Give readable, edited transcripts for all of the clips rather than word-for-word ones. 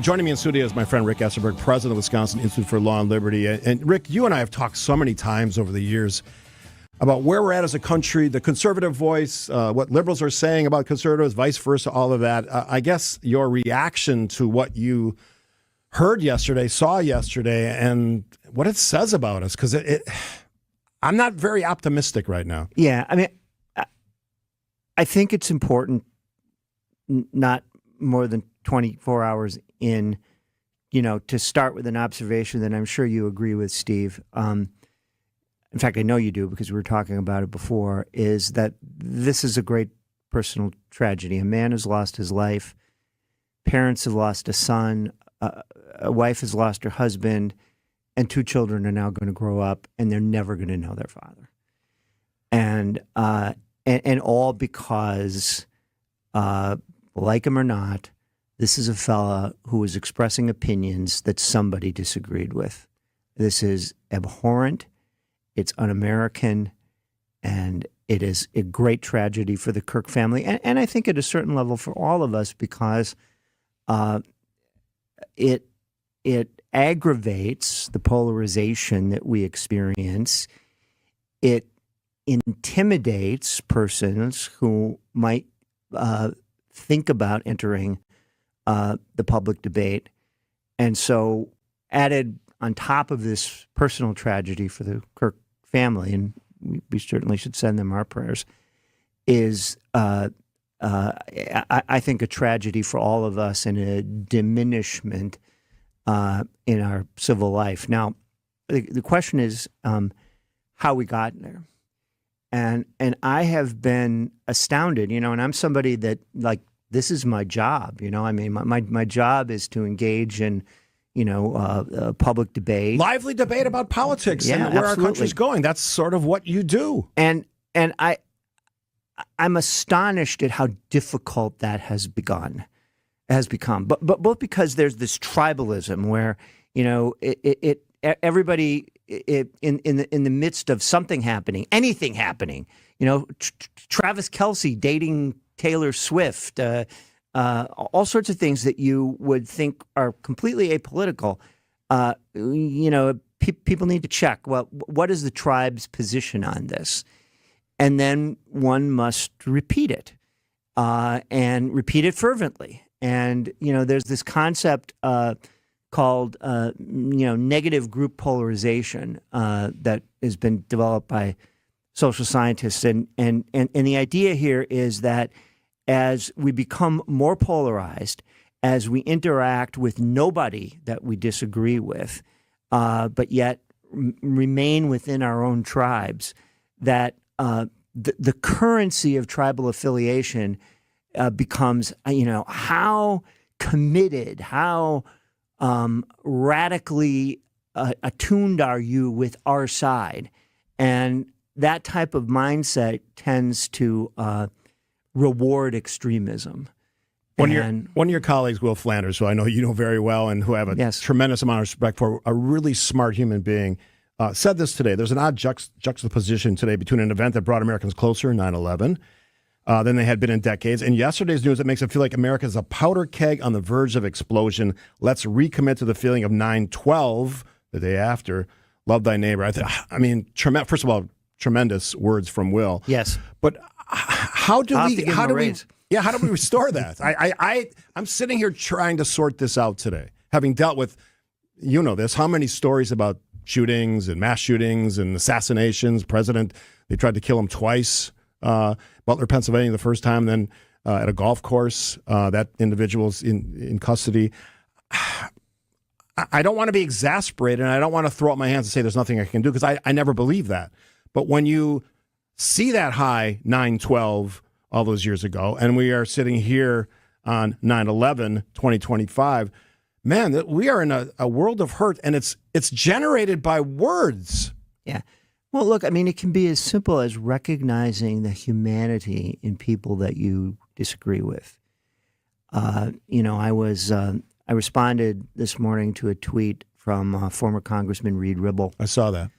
Joining me in studio is my friend Rick Esenberg, president of the Wisconsin Institute for Law and Liberty. And Rick, you and I have talked so many times over the years about where we're at as a country, the conservative voice, what liberals are saying about conservatives, vice versa, all of that. I guess your reaction to what you heard yesterday, saw yesterday, and what it says about us, because I'm not very optimistic right now. Yeah, I mean, I think it's important not more than 24 hours in, to start with an observation that I'm sure you agree with, Steve. In fact, I know you do because we were talking about it before, is that this is a great personal tragedy. A man has lost his life. Parents have lost a son. A wife has lost her husband. And 2 children are now going to grow up, and they're never going to know their father. And all because, like him or not, this is a fella who was expressing opinions that somebody disagreed with. This is abhorrent, it's un-American, and it is a great tragedy for the Kirk family, and I think at a certain level for all of us, because it aggravates the polarization that we experience. It intimidates persons who might think about entering the public debate. And so added on top of this personal tragedy for the Kirk family, and we certainly should send them our prayers, is I think a tragedy for all of us and a diminishment in our civil life. Now, the question is how we got there. And I have been astounded, and I'm somebody that, like, this is my job, I mean, my job is to engage in, public debate. Lively debate about politics and where our country's going. That's sort of what you do. And I'm astonished at how difficult that has become. But both because there's this tribalism where, everybody in the midst of something happening, anything happening, Travis Kelce dating Taylor Swift, all sorts of things that you would think are completely apolitical. People need to check, well, what is the tribe's position on this? And then one must repeat it and repeat it fervently. And, there's this concept called, negative group polarization that has been developed by social scientists. And the idea here is that as we become more polarized, as we interact with nobody that we disagree with, but yet remain within our own tribes, that the currency of tribal affiliation becomes, how committed, how radically attuned are you with our side? And that type of mindset tends to reward extremism. One of your colleagues, Will Flanders, who I know you know very well and who I have a tremendous amount of respect for, a really smart human being, said this today. There's an odd juxtaposition today between an event that brought Americans closer, 9/11, than they had been in decades, and yesterday's news that makes it feel like America is a powder keg on the verge of explosion. Let's recommit to the feeling of 9/12, the day after. Love thy neighbor. First of all, tremendous words from Will. Yes, but how do we restore that? I'm sitting here trying to sort this out today, having dealt with, how many stories about shootings and mass shootings and assassinations. They tried to kill him twice. Butler, Pennsylvania, the first time, then at a golf course, that individual's in custody. I don't want to be exasperated, and I don't want to throw up my hands and say there's nothing I can do, because I never believe that. But when you see that high 9/12 all those years ago, and we are sitting here on 9/11, 2025, man, we are in a world of hurt, and it's generated by words. Yeah. Well, look, it can be as simple as recognizing the humanity in people that you disagree with. I responded this morning to a tweet from former Congressman Reed Ribble. I saw that.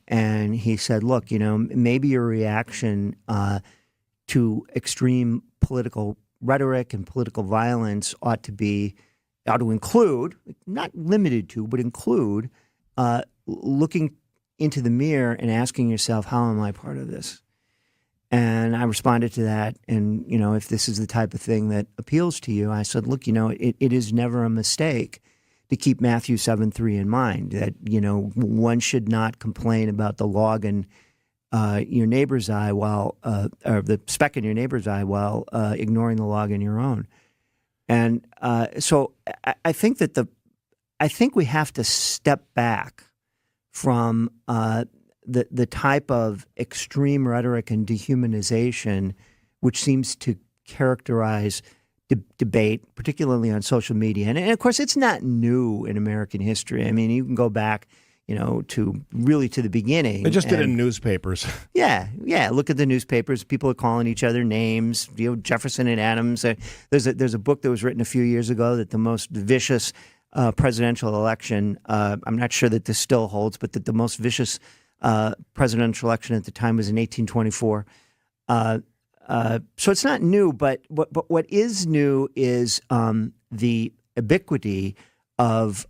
And he said, look, maybe your reaction to extreme political rhetoric and political violence ought to be ought to include, not limited to, but include looking into the mirror and asking yourself, how am I part of this? And I responded to that. And, if this is the type of thing that appeals to you, I said, look, it is never a mistake to keep Matthew 7:3 in mind, that, one should not complain about the log in your neighbor's eye or the speck in your neighbor's eye while ignoring the log in your own. And so I think we have to step back from the type of extreme rhetoric and dehumanization which seems to characterize debate, particularly on social media. And of course, it's not new in American history. I mean, you can go back, to the beginning. They just did it in newspapers. Yeah. Look at the newspapers. People are calling each other names. Jefferson and Adams. There's a book that was written a few years ago that the most vicious presidential election. I'm not sure that this still holds, but that the most vicious presidential election at the time was in 1824. So it's not new, but what is new is the ubiquity of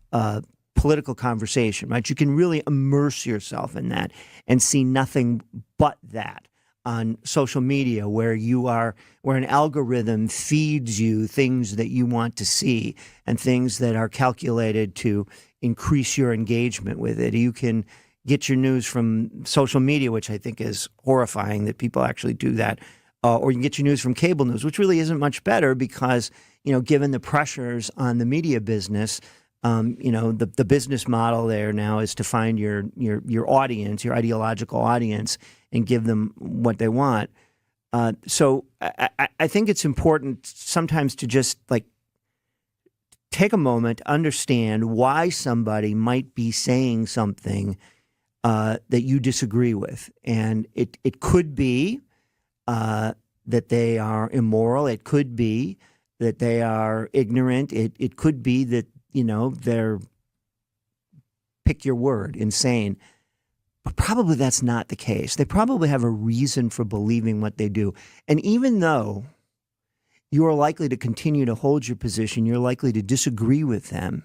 political conversation, right? You can really immerse yourself in that and see nothing but that on social media, where an algorithm feeds you things that you want to see and things that are calculated to increase your engagement with it. You can get your news from social media, which I think is horrifying that people actually do that. Or you can get your news from cable news, which really isn't much better because, given the pressures on the media business, the business model there now is to find your audience, your ideological audience, and give them what they want. So I think it's important sometimes to just take a moment, understand why somebody might be saying something that you disagree with. And it could be that they are immoral. It could be that they are ignorant. It could be that, they're, pick your word, insane. But probably that's not the case. They probably have a reason for believing what they do. And even though you are likely to continue to hold your position, you're likely to disagree with them,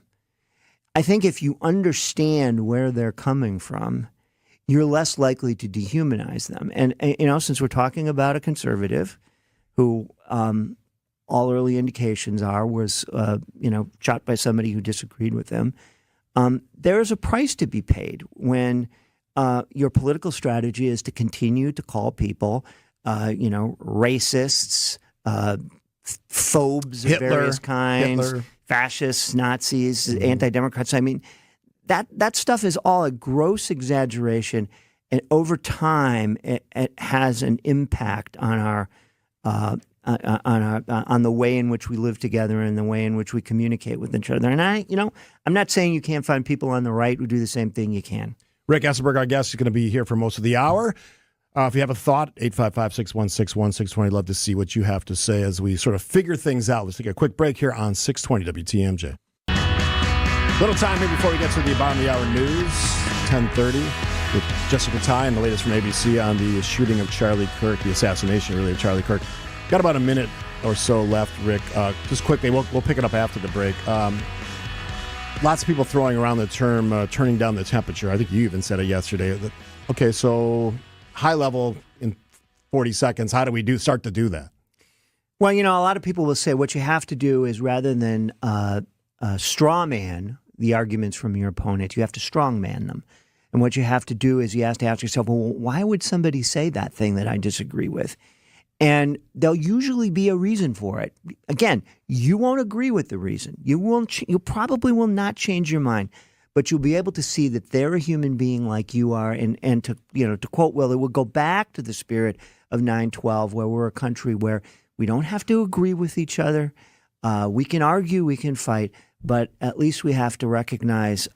I think if you understand where they're coming from, you're less likely to dehumanize them. And since we're talking about a conservative who all early indications was shot by somebody who disagreed with them, there is a price to be paid when your political strategy is to continue to call people, racists, phobes of various kinds, fascists, Nazis, anti-democrats. I mean, that stuff is all a gross exaggeration, and over time, it has an impact on our on the way in which we live together and the way in which we communicate with each other. And I'm not saying you can't find people on the right who do the same thing. You can. Rick Esenberg, our guest, is going to be here for most of the hour. If you have a thought, 855-616-1620. Love to see what you have to say as we sort of figure things out. Let's take a quick break here on 620 WTMJ. Little time here before we get to the bottom of the hour news, 10:30, with Jessica Ty and the latest from ABC on the shooting of Charlie Kirk, the assassination, really, of Charlie Kirk. Got about a minute or so left, Rick. Just quickly, we'll pick it up after the break. Lots of people throwing around the term turning down the temperature. I think you even said it yesterday. Okay, so high level in 40 seconds, how do we start to do that? Well, a lot of people will say what you have to do is, rather than straw man the arguments from your opponent, you have to strong man them. And what you have to do is you have to ask yourself, well, why would somebody say that thing that I disagree with? And there'll usually be a reason for it. Again, you won't agree with the reason. You probably will not change your mind, but you'll be able to see that they're a human being like you are. And to quote Will, it will go back to the spirit of 9/12, where we're a country where we don't have to agree with each other. We can argue, we can fight, but at least we have to recognize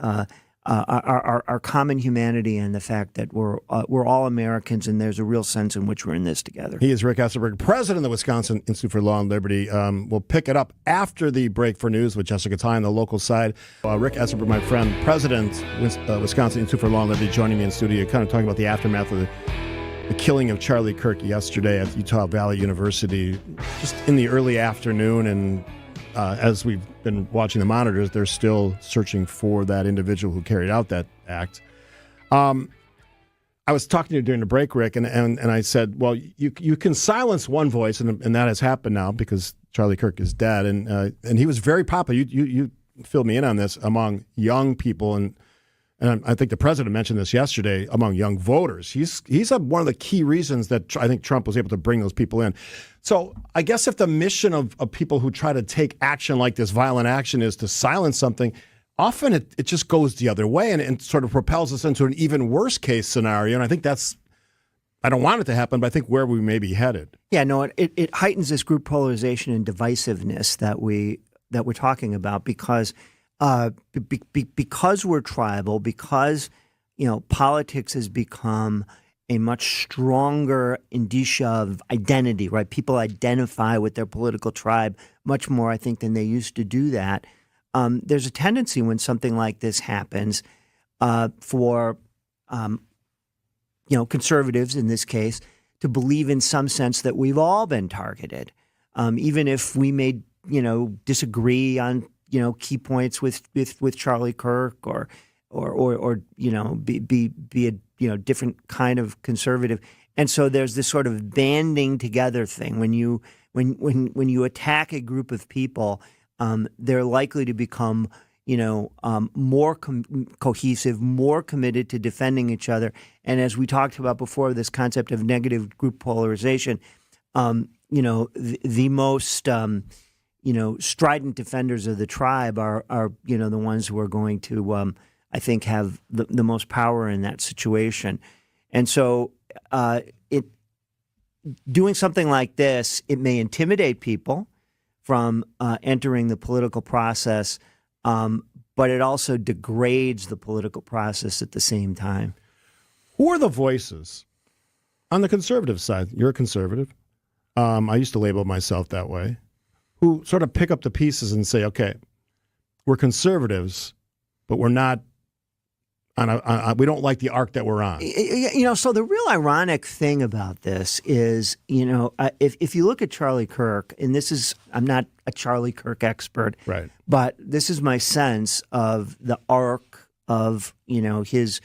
our common humanity and the fact that we're all Americans, and there's a real sense in which we're in this together. He is Rick Esenberg, president of the Wisconsin Institute for Law and Liberty. We'll pick it up after the break for news with Jessica Ty on the local side. Rick Esenberg, my friend, president, Wisconsin Institute for Law and Liberty, joining me in studio, kind of talking about the aftermath of the killing of Charlie Kirk yesterday at Utah Valley University, just in the early afternoon. And as we've been watching the monitors, they're still searching for that individual who carried out that act. I was talking to you during the break, Rick, and I said, well, you can silence one voice, and that has happened now because Charlie Kirk is dead, and he was very popular. You filled me in on this among young people, and I think the president mentioned this yesterday among young voters. He's one of the key reasons that I think Trump was able to bring those people in. So I guess if the mission of people who try to take action like this, violent action, is to silence something, often it just goes the other way and sort of propels us into an even worse case scenario. And I think I don't want it to happen, but I think where we may be headed. Yeah, no, it heightens this group polarization and divisiveness that we're talking about because we're tribal, because politics has become a much stronger indicia of identity, right? People identify with their political tribe much more, I think, than they used to do that. There's a tendency when something like this happens for conservatives in this case to believe in some sense that we've all been targeted, even if we may disagree on key points with Charlie Kirk or be a different kind of conservative. And so there's this sort of banding together thing when you attack a group of people. They're likely to become, more cohesive, more committed to defending each other. And as we talked about before, this concept of negative group polarization, the most, strident defenders of the tribe are the ones who are going to, I think, have the most power in that situation. And so doing something like this, it may intimidate people from entering the political process, but it also degrades the political process at the same time. Who are the voices on the conservative side? You're a conservative. I used to label myself that way. Who sort of pick up the pieces and say, okay, we're conservatives, but we're not we don't like the arc that we're on. So the real ironic thing about this is, if you look at Charlie Kirk, and I'm not a Charlie Kirk expert, right, but this is my sense of the arc of, his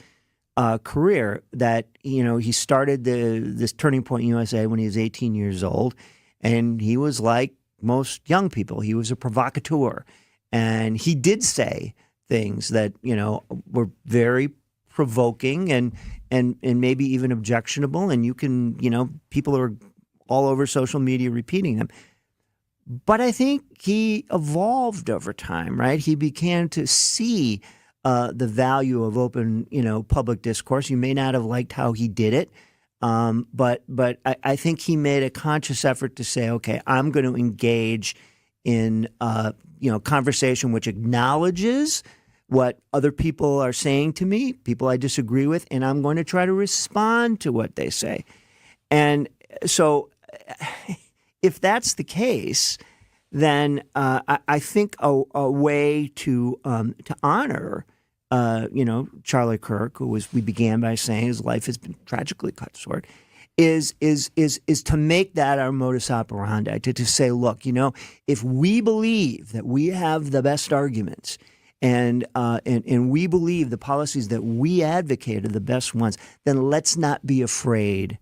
career, that, he started this Turning Point USA when he was 18 years old, and he was like most young people. He was a provocateur, and he did say things that were very provoking and maybe even objectionable, and you can people are all over social media repeating them. But I think he evolved over time, right? He began to see the value of open public discourse. You may not have liked how he did it, but I think he made a conscious effort to say, okay, I'm going to engage in conversation which acknowledges what other people are saying to me, people I disagree with, and I'm going to try to respond to what they say. And so if that's the case, then I think a way to honor Charlie Kirk, we began by saying his life has been tragically cut short, is to make that our modus operandi, to say, look, if we believe that we have the best arguments and we believe the policies that we advocate are the best ones, then let's not be afraid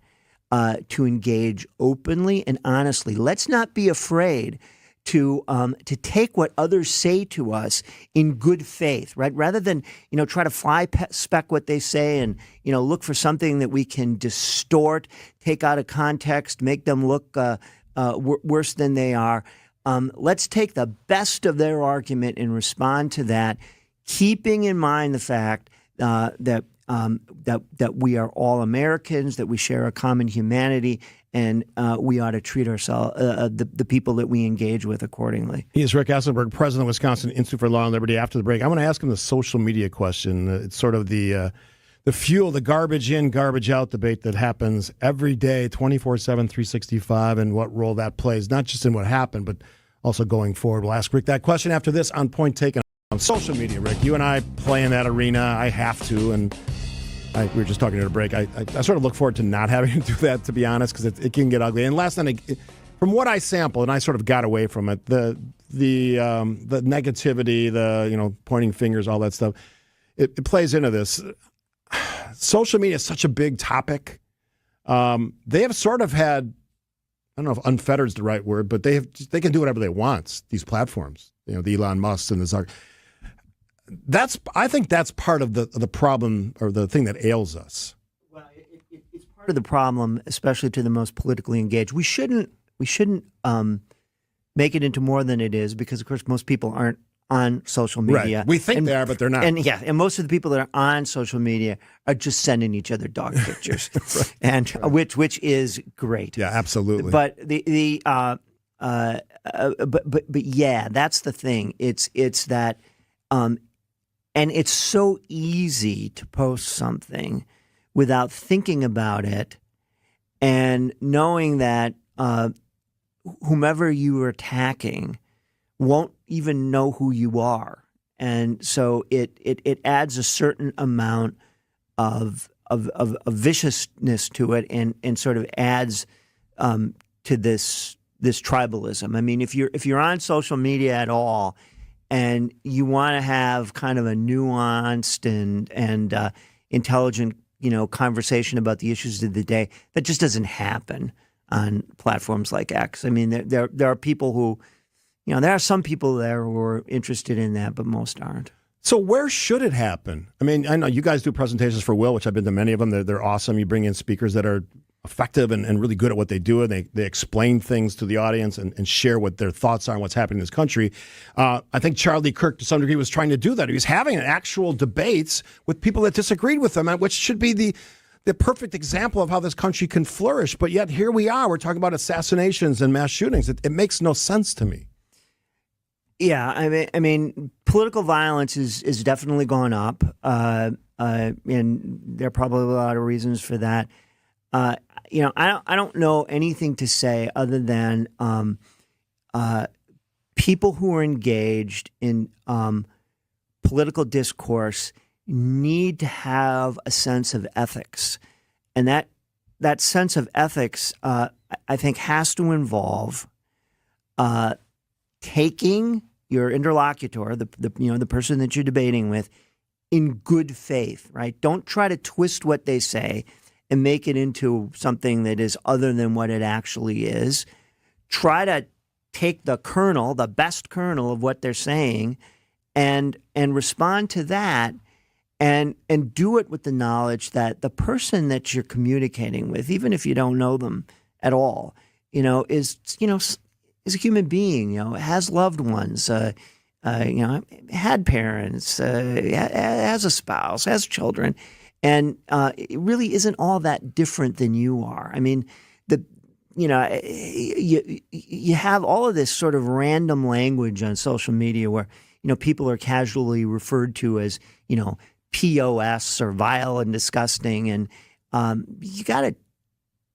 to engage openly and honestly. Let's not be afraid to take what others say to us in good faith, right? Rather than try to fly spec what they say and look for something that we can distort, take out of context, make them look worse than they are. Let's take the best of their argument and respond to that, keeping in mind the fact that we are all Americans, that we share a common humanity, and we ought to treat ourselves, the people that we engage with, accordingly. He is Rick Esenberg, president of Wisconsin Institute for Law and Liberty. After the break, I want to ask him the social media question. It's sort of the fuel, the garbage in, garbage out debate that happens every day, 24/7, 365, and what role that plays, not just in what happened, but also going forward. We'll ask Rick that question after this on Point Taken on social media. Rick, you and I play in that arena. I have to, and we were just talking at a break. I sort of look forward to not having to do that, to be honest, because it can get ugly. And last night, from what I sampled, and I sort of got away from it, the negativity, the pointing fingers, all that stuff, it plays into this. Social media is such a big topic. They have sort of had, I don't know if unfettered is the right word, but they can do whatever they want. These platforms, the Elon Musk and the Zucker. I think that's part of the problem or the thing that ails us. Well, it's part of the problem, especially to the most politically engaged. We shouldn't make it into more than it is because, of course, most people aren't on social media. Right. We think they are, but they're not. And most of the people that are on social media are just sending each other dog pictures, right. And which is great. Yeah, absolutely. But but yeah, that's the thing. It's that, and it's so easy to post something without thinking about it and knowing that whomever you are attacking won't even know who you are. And so it adds a certain amount of viciousness to it and sort of adds to this tribalism. I mean, if you're on social media at all and you want to have kind of a nuanced and intelligent, conversation about the issues of the day, that just doesn't happen on platforms like X. I mean, there are people who, there are some people there who are interested in that, but most aren't. So where should it happen? I mean, I know you guys do presentations for Will, which I've been to many of them. They're awesome. You bring in speakers that are effective and really good at what they do, and they explain things to the audience and share what their thoughts are on what's happening in this country. I think Charlie Kirk, to some degree, was trying to do that. He was having actual debates with people that disagreed with him, which should be the perfect example of how this country can flourish. But yet here we are. We're talking about assassinations and mass shootings. It makes no sense to me. Yeah, I mean, political violence is definitely gone up, and there are probably a lot of reasons for that. I don't know anything to say other than people who are engaged in political discourse need to have a sense of ethics, and that sense of ethics, I think, has to involve taking your interlocutor, the person that you're debating with, in good faith, right? Don't try to twist what they say and make it into something that is other than what it actually is. Try to take the kernel, the best kernel of what they're saying, and respond to that, and do it with the knowledge that the person that you're communicating with, even if you don't know them at all, is a human being, has loved ones, had parents, has a spouse, has children, and it really isn't all that different than you are. I mean, you have all of this sort of random language on social media where people are casually referred to as POS or vile and disgusting, and you got to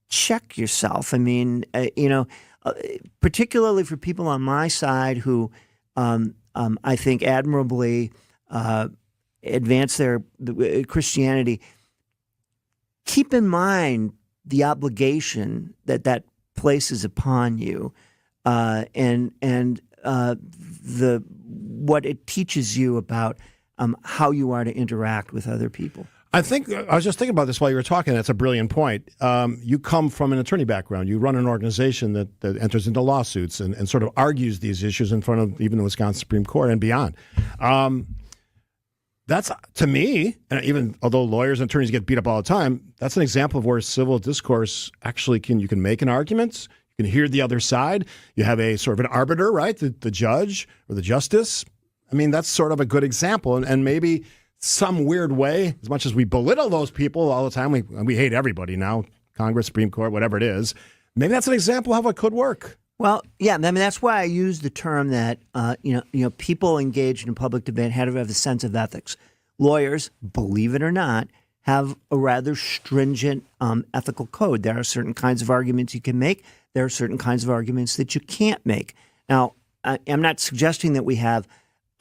check yourself. I mean, particularly for people on my side who I think admirably advance their Christianity, keep in mind the obligation that places upon you, and what it teaches you about how you are to interact with other people. I was just thinking about this while you were talking. That's a brilliant point. You come from an attorney background. You run an organization that enters into lawsuits and sort of argues these issues in front of even the Wisconsin Supreme Court and beyond. That's, to me, and even although lawyers and attorneys get beat up all the time, that's an example of where civil discourse actually you can make an argument. You can hear the other side. You have a sort of an arbiter, right? The judge or the justice. I mean, that's sort of a good example. And maybe some weird way, as much as we belittle those people all the time, we hate everybody now, Congress, Supreme Court, whatever it is. Maybe that's an example of how it could work. Well, yeah, I mean, that's why I use the term that, people engaged in public debate have to have a sense of ethics. Lawyers, believe it or not, have a rather stringent ethical code. There are certain kinds of arguments you can make. There are certain kinds of arguments that you can't make. Now, I'm not suggesting that we have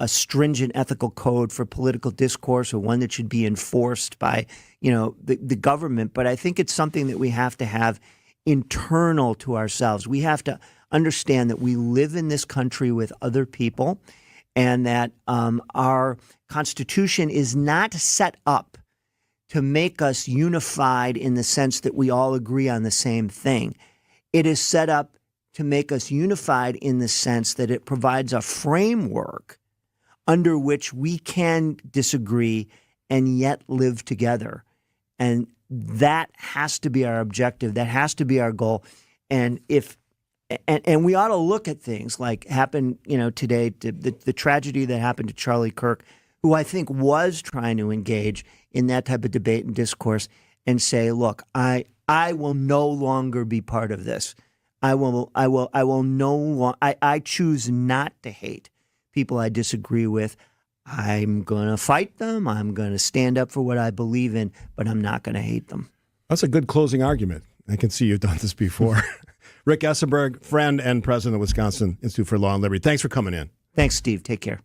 a stringent ethical code for political discourse or one that should be enforced by, the government, but I think it's something that we have to have internal to ourselves. We have to understand that we live in this country with other people, and that our Constitution is not set up to make us unified in the sense that we all agree on the same thing. It is set up to make us unified in the sense that it provides a framework under which we can disagree and yet live together. And that has to be our objective. That has to be our goal. And we ought to look at things like happened, today, the tragedy that happened to Charlie Kirk, who I think was trying to engage in that type of debate and discourse, and say, look, I will no longer be part of this. I choose not to hate people I disagree with. I'm going to fight them. I'm going to stand up for what I believe in, but I'm not going to hate them. That's a good closing argument. I can see you've done this before. Rick Esenberg, friend and president of the Wisconsin Institute for Law and Liberty. Thanks for coming in. Thanks, Steve. Take care.